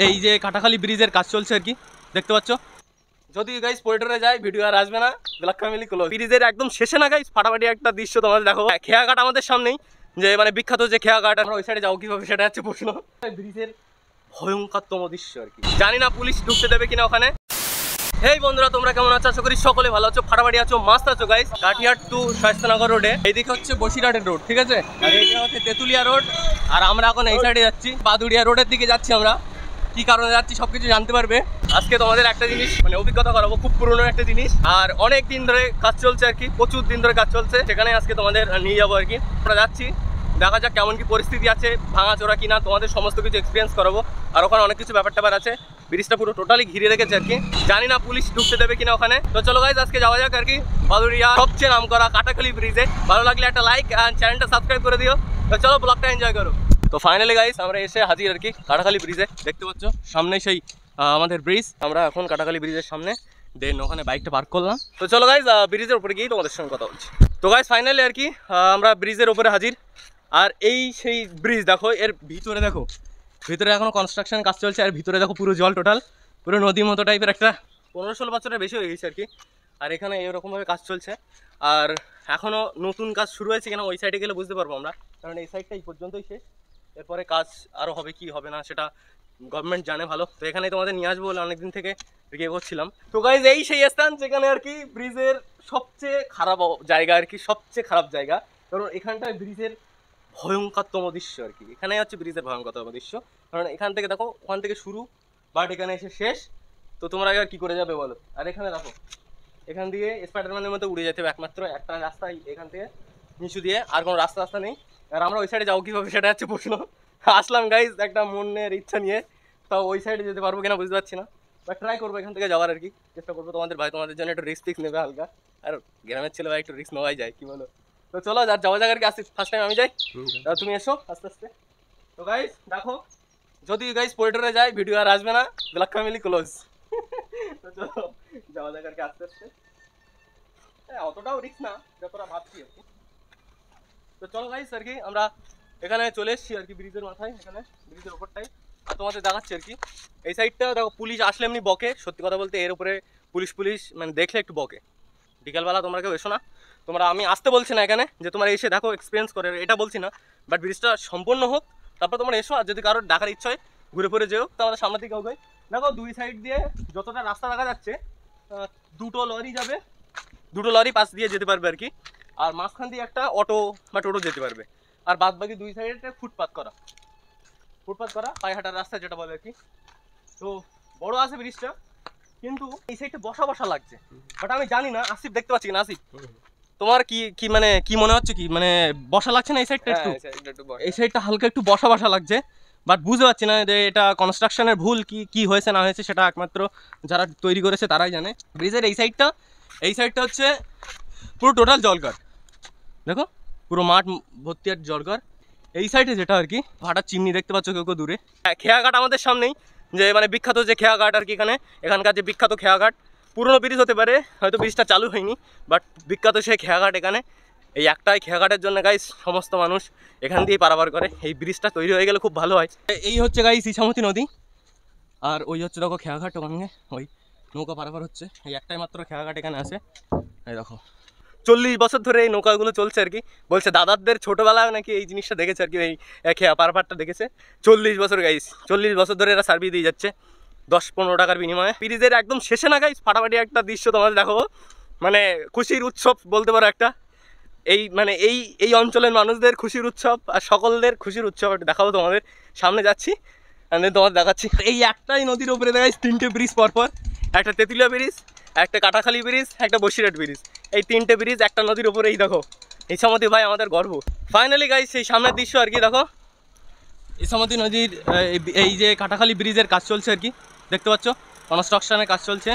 এই যে কাটাখালী ব্রিজের কাজ চলছে আর কি, দেখতে পাচ্ছ। যদি গাইস পোর্টারে যায় ভিডিও আর আসবে না, ব্ল্যাক ফ্যামিলি ক্লোজ। ব্রিজের একদম শেষে না গাইস ফাটাফাটি একটা দৃশ্য তোমাদের দেখো। খেয়াঘাট আমাদের সামনেই, যে মানে বিখ্যাত যে খেয়াঘাট, আমরা ওই সাইডে যাও কিভাবে সেটা হচ্ছে প্রশ্ন। ব্রিজের ভয়ঙ্করতম দৃশ্য আর কি, জানি না পুলিশ ঢুকতে দেবে কিনা ওখানে। হেই বন্ধুরা, তোমরা কেমন আছো? আশা করি সকলে ভালো আছো, ফাটাফাটি আছো, মাস্ত আছো গাইস। কাটিহাট টু শায়েস্তানগর রোডে, এইদিকে হচ্ছে বসিরহাটের রোড, ঠিক আছে, আর এইদিকে হচ্ছে তেতুলিয়া রোড। আর আমরা এখন এই সাইডে যাচ্ছি, বাদুড়িয়া রোডের দিকে যাচ্ছি। আমরা কি কারণে যাচ্ছি সবকিছু জানতে পারবে আজকে। তোমাদের একটা জিনিস মানে অভিজ্ঞতা করাবো, খুব পুরনো একটা জিনিস, আর অনেক দিন ধরে কাজ চলছে আর কি, প্রচুর দিন ধরে কাজ চলছে, সেখানে আজকে তোমাদের নিয়ে যাবো আর কি। আমরা যাচ্ছি, দেখা যাক কেমন কি পরিস্থিতি আছে, ভাঙাচোরা কিনা, তোমাদের সমস্ত কিছু এক্সপিরিয়েন্স করাবো। আর ওখানে অনেক কিছু ব্যাপার ট্যাপার আছে, ব্রিজটা পুরো টোটালি ঘিরে রেখেছে আর কি, জানি না পুলিশ ঢুকতে দেবে কিনা ওখানে। তো চলো গাইজ আজকে যাওয়া যাক আর কি বাদুড়িয়া সবচেয়ে নাম করা কাটাখালী ব্রিজে। ভালো লাগলে একটা লাইক আর চ্যানেলটা সাবস্ক্রাইব করে দিও। তো চলো ব্লগটা এনজয় করো। তো ফাইনালি গাইজ আমরা এসে হাজির আর কি কাটাখালী ব্রিজে, দেখতে পাচ্ছ সামনে সেই আমাদের ব্রিজ। আমরা এখন কাটাখালী ব্রিজের সামনে, দেন ওখানে বাইকটা পার্ক করলাম। তো চলো গাইজ ব্রিজের উপরে গিয়ে তোমাদের সঙ্গে কথা বলছি। তো গাইজ ফাইনালি আর কি আমরা ব্রিজের উপরে হাজির। আর এই সেই ব্রিজ দেখো, এর ভিতরে দেখো, ভিতরে এখনো কনস্ট্রাকশন কাজ চলছে। আর ভিতরে দেখো পুরো জল, টোটাল পুরো নদীর মতো টাইপের, একটা 15-16 বছরের বেশি হয়ে গেছে আর কি। আর এখানে এরকমভাবে কাজ চলছে, আর এখনও নতুন কাজ শুরু হয়েছে কিনা ওই সাইডে গেলে বুঝতে পারবো আমরা, কারণ এই সাইডটা এই পর্যন্তই শেষ। এরপরে কাজ আরও হবে কি হবে না সেটা গভর্নমেন্ট জানে ভালো। তো এখানেই তোমাদের নিয়ে আসবো বলে অনেকদিন থেকে রেগে করছিলাম। তো গাইজ এই সেই স্থান যেখানে আর কি ব্রিজের সবচেয়ে খারাপ জায়গা আর কি, সবচেয়ে খারাপ জায়গা, কারণ এখানটায় ব্রিজের ভয়ঙ্করতম দৃশ্য আর কি। এখানে হচ্ছে ব্রিজের ভয়ঙ্করতম দৃশ্য, কারণ এখান থেকে দেখো, ওখান থেকে শুরু, বাট এখানে এসে শেষ। তো তোমরা আর কি করে যাবে বলো? আর এখানে দেখো, এখান দিয়ে স্পাইডারম্যানের মতো উড়ে যেতে হবে, একমাত্র একটা রাস্তা এখান থেকে নিচু দিয়ে, আর কোনো রাস্তা নেই। আর আমরা ওই সাইডে যাও কীভাবে সেটা হচ্ছে প্রশ্ন। আসলাম গাইজ একটা মনের ইচ্ছা নিয়ে, তাও ওই সাইডে যেতে পারবো কিনা বুঝতে পারছি না, বাট ট্রাই করবো এখান থেকে যাওয়ার আর কি, চেষ্টা করবো। তোমাদের ভাই তোমাদের জন্য একটু রিস্ক নেবে হালকা, আর গ্রামের ছেলে ভাই একটু রিস্ক নেওয়াই যায়, কি বলো? তো চলো যাওয়া যাক আর কি। আসছি ফার্স্ট টাইম আমি যাই, তুমি এসো আস্তে আস্তে। তো গাইজ দেখো, যদি গাইজ পোর্টারে যায় ভিডিও আর আসবে না, ব্ল্যাক ফ্যামিলি ক্লোজ। তো চলো যাওয়া যাক আর কি আস্তে আস্তে। অতটাও রিস্ক না যতটা ভাবছি আর কি। তো চলো গাইজ আর কি আমরা এখানে চলে এসেছি আর কি ব্রিজের মাথায়, এখানে ব্রিজের ওপরটাই। আর তোমাদের দেখাচ্ছি আর কি এই সাইডটা দেখো, পুলিশ আসলে এমনি বকে, সত্যি কথা বলতে এর উপরে পুলিশ মানে দেখলে একটু বকে। বিকালবেলা তোমরা কেউ এসো না, তোমরা, আমি আসতে বলছি না এখানে যে তোমরা এসে দেখো এক্সপিরিয়েন্স করে, এটা বলছি না, বাট ব্রিজটা সম্পূর্ণ হোক তারপর তোমরা এসো। আর যদি কারোর দেখার ইচ্ছা হয় ঘুরে ফিরে যেও, তো আমাদের সামনে দিকে হবে। দেখো দুই সাইড দিয়ে যতটা রাস্তা দেখা যাচ্ছে, দুটো লরি যাবে, দুটো লরি পাশ দিয়ে যেতে পারবে আর কি। আর মাঝখান দিয়ে একটা অটো বা টোটো যেতে পারবে। আর বাদ বাকি দুই সাইডে ফুটপাথ করা পায়ে হাঁটার রাস্তা যেটা বলে আর কি। তো বড় আছে ব্রিজটা, কিন্তু এই সাইডটা বসা লাগছে, বাট আমি জানি না আসিফ দেখতে পাচ্ছি না। আসিফ তোমার কি মানে কি মনে হচ্ছে, কি মানে বসা লাগছে না এই সাইডটা? একটু এই সাইডটা হালকা একটু বসা লাগছে, বাট বুঝতে পারছি না যে এটা কনস্ট্রাকশনের ভুল কি হয়েছে না হয়েছে, সেটা একমাত্র যারা তৈরি করেছে তারাই জানে। ব্রিজের এই সাইডটা হচ্ছে পুরো টোটাল জলঘর, দেখো পুরো মাঠ ভর্তি আর জলঘর। এই সাইডে যেটা আর কি ভাটার চিমনি দেখতে পাচ্ছ কেউ দূরে। খেয়াঘাট আমাদের সামনেই, যে মানে বিখ্যাত যে খেয়াঘাট আর কি, এখানকার যে বিখ্যাত খেয়াঘাট, পুরনো ব্রিজ হতে পারে, হয়তো ব্রিজটা চালু হয়নি, বাট বিখ্যাত সেই খেয়াঘাট এখানে। এই একটাই খেয়াঘাটের জন্য গাইস সমস্ত মানুষ এখান দিয়েই পারাপার করে। এই ব্রিজটা তৈরি হয়ে গেলে খুব ভালো হয়। এই হচ্ছে গাইস ইছামতি নদী, আর ওই হচ্ছে দেখো খেয়াঘাট, ওখানে ওই নৌকা পারাপার হচ্ছে। এই একটাই মাত্র খেয়াঘাট এখানে আছে। এই দেখো 40 বছর ধরে এই নৌকাগুলো চলছে আর কি, বলছে দাদাদের ছোটোবেলায় নাকি এই জিনিসটা দেখেছে আর কি, এই খেয়া পারাপারটা দেখেছে। 40 বছর গাইস, 40 বছর ধরে এরা সার্ভিস দিয়ে যাচ্ছে 10-15 টাকার বিনিময়ে। ব্রিজের একদম শেষে না গাইস ফাটাফাটি একটা দৃশ্য তোমাদের দেখো, মানে খুশির উৎসব বলতে পারো একটা। মানে এই অঞ্চলের মানুষদের খুশির উৎসব আর সকলদের খুশির উৎসব একটা দেখাবো তোমাদের। সামনে যাচ্ছি তোমাদের দেখাচ্ছি। এই একটাই নদীর উপরে দেখাচ্ছি 3টে ব্রিজ পরপর, একটা তেতুলিয়া ব্রিজ, একটা কাটাখালী ব্রিজ, একটা বসিরহাট ব্রিজ। এই 3টে ব্রিজ একটা নদীর উপরে। এই দেখো ইছামতি ভাই আমাদের গর্ব। ফাইনালি গাইস সেই সামনের দৃশ্য আর কি, দেখো ইছামতি নদীর এই যে কাটাখালী ব্রিজের কাজ চলছে আর কি, দেখতে পাচ্ছ কনস্ট্রাকশনের কাজ চলছে।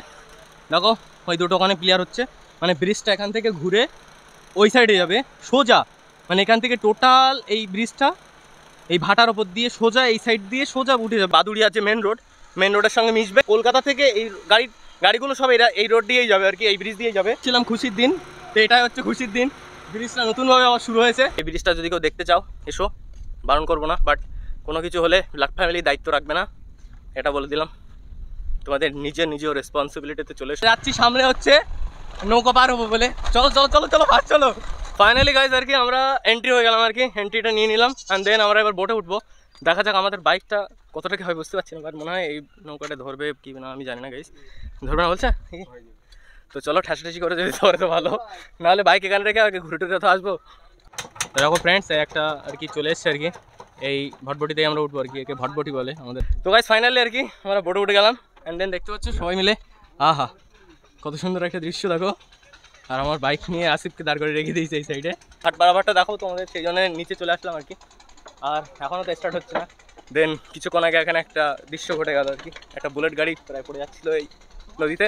দেখো ওই দুটো ওখানে ক্লিয়ার হচ্ছে, মানে ব্রিজটা এখান থেকে ঘুরে ওই সাইডে যাবে সোজা, মানে এখান থেকে টোটাল এই ব্রিজটা এই ভাটার ওপর দিয়ে সোজা এই সাইড দিয়ে সোজা উঠে যাবে বাদুড়িয়া যে মেন রোডের সঙ্গে মিশবে। কলকাতা থেকে এই গাড়িগুলো সব এই রোড দিয়েই যাবে আর কি, এই ব্রিজ দিয়ে যাবে। ছিলাম খুশির দিন, তো এটাই হচ্ছে খুশির দিন। ব্রিজটা নতুনভাবে আবার শুরু হয়েছে। এই ব্রিজটা যদি কেউ দেখতে চাও এসো, বারণ করবো না, বাট কোনো কিছু হলে ব্ল্যাক ফ্যামিলি দায়িত্ব রাখবে না, এটা বলে দিলাম। তোমাদের নিজেও রেসপন্সিবিলিটিতে চলে যাচ্ছি। সামনে হচ্ছে নৌকা পার হবো বলে, চলো চলো চলো চলো ভাত চলো। ফাইনালি গাইজ আর কি আমরা এন্ট্রি হয়ে গেলাম আর কি, এন্ট্রিটা নিয়ে নিলাম অ্যান্ড দেন আমরা এবার বোটে উঠবো। দেখা যাক আমাদের বাইকটা কতটা কি হয় বুঝতে পারছি না, বাট মনে হয় এই নৌকাটা ধরবে কি না আমি জানি না গাইজ, ধরবে না বলছে। তো চলো ঠাসি করে যদি ধরে তো ভালো, নাহলে বাইক এখানে রেখে আগে ঘুরে টুরে তো আসবো। তো দেখো ফ্রেন্ডস একটা আর কি চলে এসছে আর কি, এই ভটভটিতেই আমরা উঠবো আর কি, একে ভটভটি বলে আমাদের। তো গাইজ ফাইনালি আর কি আমরা বোটে উঠে গেলাম অ্যান্ড দেন দেখতে পাচ্ছ সবাই মিলে, আহা কত সুন্দর একটা দৃশ্য দেখো। আর আমার বাইক নিয়ে আসিফকে দাঁড় করে রেখে দিয়েছে এই সাইডে। হাট বারাবারটা দেখো তোমাদের, সেই জন্য নিচে চলে আসলাম আর কি। আর এখনও তো স্টার্ট হচ্ছে না। দেন কিছুক্ষণ আগে এখানে একটা দৃশ্য ঘটে গেল আর কি, একটা বুলেট গাড়ি প্রায় পড়ে যাচ্ছিলো এই নদীতে,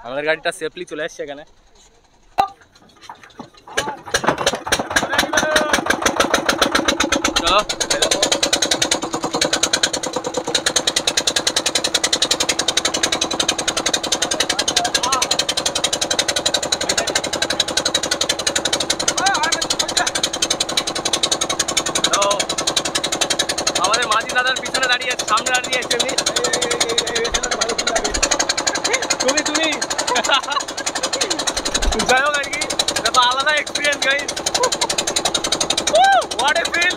আমাদের গাড়িটা সেফলি চলে আসছে এখানে। চলো আমাদের মাঝি দাদার পিছনে দাঁড়িয়ে আছে, সামনে দাঁড়িয়ে আছে এমনি। তুমি যাই হোক আর কি, দেখো আলাদা experience guys, what a feel.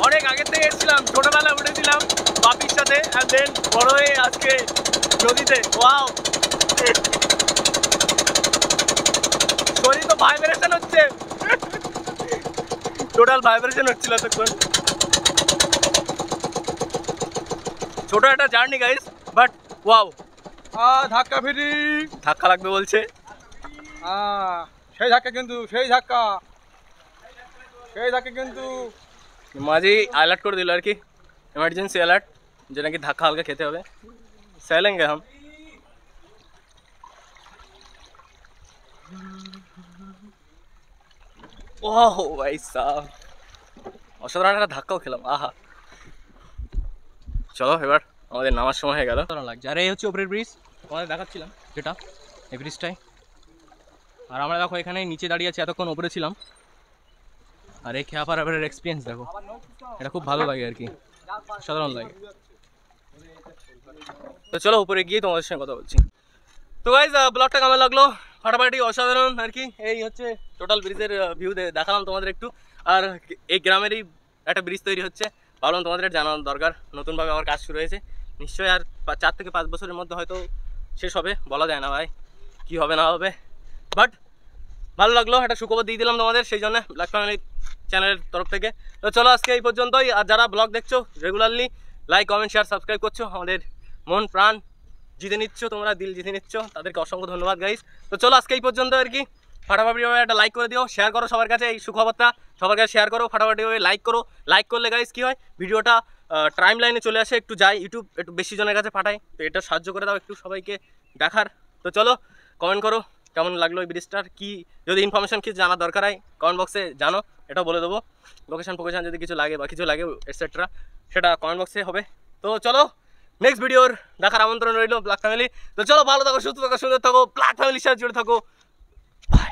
অনেক আগের থেকে এসেছিলাম, ছোটবেলায় উঠেছিলাম বাপির সাথে, আর দেন বড় হয়ে আজকে নদীতে। ওয়াও, শরীর তো ভাইব্রেশন হচ্ছে, টোটাল ভাইব্রেশন হচ্ছিল এতক্ষণ। ছোট একটা জার্নি গাইস, বাট ওয়াও। ধাক্কা ফিরি, ধাক্কা লাগবে বলছে, সেই ধাক্কা কিন্তু, সেই ধাক্কা কিন্তু। মাঝি অ্যালার্ট করে দিল আর কি, এমার্জেন্সি অ্যালার্ট, যে নাকি ধাক্কা হালকা খেতে হবে। চলেंगे हम। ওহ ভাই সাহ, অসাধারণ একটা ধাক্কাও খেলাম, আহা। চলো এবার আমাদের নামার সময় হয়ে গেল, লাগছে। আর এই হচ্ছে উপরের ব্রিজ, তোমাদের দেখাচ্ছিলাম যেটা, এই ব্রিজটাই। আর আমরা দেখো এখানে নিচে দাঁড়িয়ে আছি, এতক্ষণ উপরে ছিলাম। আর এই খেয়া পারাবারের এক্সপিরিয়েন্স দেখো, এটা খুব ভালো লাগে আর কি, সাধারণ লাগে। তো চলো উপরে গিয়ে তোমাদের সঙ্গে কথা বলছি। তো গাইজ ব্লগটা কেমন লাগলো, ফাটাফাটি অসাধারণ আর কি। এই হচ্ছে টোটাল ব্রিজের ভিউ দেখালাম তোমাদের একটু। আর এই গ্রামেরই একটা ব্রিজ তৈরি হচ্ছে, ভাবলাম তোমাদের জানানোর দরকার, নতুনভাবে আমার কাজ শুরু হয়েছে। নিশ্চয়ই আর 4 থেকে 5 বছরের মধ্যে হয়তো শেষ হবে, বলা যায় না ভাই কি হবে না হবে, বাট ভালো লাগলো, একটা সুখবর দিয়ে দিলাম তোমাদের, সেই জন্য ব্ল্যাক ফ্যামিলি চ্যানেলের তরফ থেকে। তো চলো আজকে এই পর্যন্তই। আর যারা ব্লগ দেখছো regularly like comment share subscribe করছো, আমাদের মন প্রাণ জিতে নিচ্ছ, তোমরা দিল জিতে নিচ্ছ, তাদেরকে অসংখ্য ধন্যবাদ গাইস। তো চলো আজকে এই পর্যন্ত আর কি, ফাটাফাটিভাবে একটা লাইক করে দিও, শেয়ার করো সবার কাছে, এই সুখবরটা সবার কাছে শেয়ার করো, ফাটাফাটিভাবে লাইক করো। লাইক করলে গাইস কী হয়, ভিডিওটা টাইম লাইনে চলে আসে, একটু যায় ইউটিউব, একটু বেশি জনের কাছে পাঠায়, তো এটা সাহায্য করে দাও একটু সবাইকে দেখার। তো চলো কমেন্ট করো কেমন লাগলো এই ব্রিজটার, কি যদি ইনফরমেশন কিছু জানার দরকার হয় কমেন্ট বক্সে জানো, এটাও বলে দেবো। লোকেশন ফোকেশন যদি কিছু লাগে বা কিছু লাগে এটসেট্রা, সেটা কমেন্ট বক্সে হবে। তো চলো নেক্সট ভিডিওর দেখার আমন্ত্রণ রইল ব্ল্যাক ফ্যামিলি। তো চলো ভালো থাকো, সুস্থ থাকো, সুন্দর থাকো, ব্ল্যাক ফ্যামিলির সাথে জুড়ে থাকো। বাই।